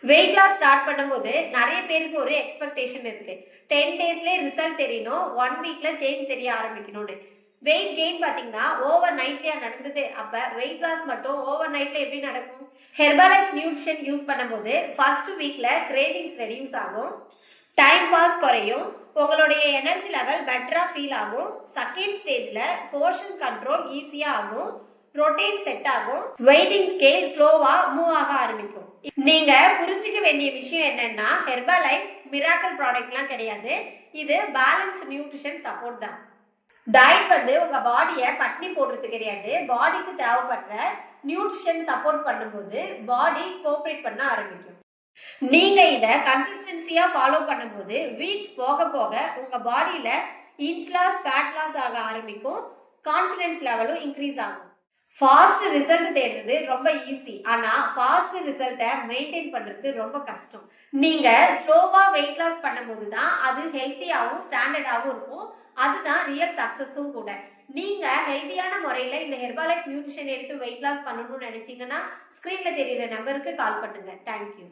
Weight loss start பண்ணும்போது நிறைய பேருக்கு ஒரு எக்ஸ்பெக்டேஷன் இருக்கு. 10 டேஸ்லேயே ரிசல்ட் தெரியணும், 1 வீக்ல சேஞ்ச் தெரிய ஆரம்பிக்கணும்னு. வெயிட் கெயின் பார்த்தீங்கன்னா ஓவர் நைட்லயா நடந்தது. அப்ப வெயிட் லாஸ் மட்டும் ஓவர் நைட்ல எப்படி நடக்கும்? ஹெர்பலைஃப் நியூட்ரிஷன் யூஸ் பண்ணும்போது ஃபர்ஸ்ட் வீக்ல கிரேவிங்ஸ் ரெடியூஸ் ஆகும், டைம் பாஸ் குறையும், உங்களுடைய எனர்ஜி லெவல் பெட்டரா ஃபீல் ஆகும். செகண்ட் ஸ்டேஜ்ல போர்ஷன் கண்ட்ரோல் ஈஸியா ஆகும், புரோட்டீன் செட் ஆகும், வெயிட்டிங் ஸ்கேல் ஸ்லோவா மூவ் ஆக ஆரம்பிக்கும். நீங்க புரிஞ்சுக்க வேண்டிய விஷயம் என்னன்னா, ஹெர்பலைஃப் மிராக்கல் ப்ராடக்ட்லாம் கிடையாது. இது பேலன்ஸ் நியூட்ரிஷன் சப்போர்ட் தான். டயட் வந்து உங்க பாடியை பட்னி போடுறது கிடையாது. பாடிக்கு தேவைப்படுற நியூட்ரிஷன் சப்போர்ட் பண்ணும்போது பாடி கோஆப்ரேட் பண்ண ஆரம்பிக்கும். நீங்க இத கன்சிஸ்டன்சியா ஃபாலோ பண்ணும்போது வீக்ஸ் போக போக உங்க பாடியில இன்ச் லாஸ், ஃபேட் லாஸ் ஆக ஆரம்பிக்கும், கான்ஃபிடன்ஸ் லெவலும் இன்க்ரீஸ் ஆகும். ஃபாஸ்ட் ரிசல்ட் தேடுறது ரொம்ப ஈஸி, ஆனா ஃபாஸ்ட் ரிசல்ட்டை மெயின்டைன் பண்றது ரொம்ப கஷ்டம். நீங்க ஸ்லோவா வெயிட் லாஸ் பண்ணும்போது தான் அது ஹெல்த்தியாகவும் ஸ்டாண்டர்டாகவும் இருக்கும். அதுதான் ரியல் சக்சஸும் கூட. நீங்க ஹெல்த்தியான முறையில இந்த ஹெர்பலைஃப் நியூட்ரிஷன் எடுத்து வெயிட் லாஸ் பண்ணணும்னு நினைச்சீங்கன்னா ஸ்கிரீன்ல தெரியுற நம்பருக்கு கால் பண்ணுங்க. தேங்க்யூ.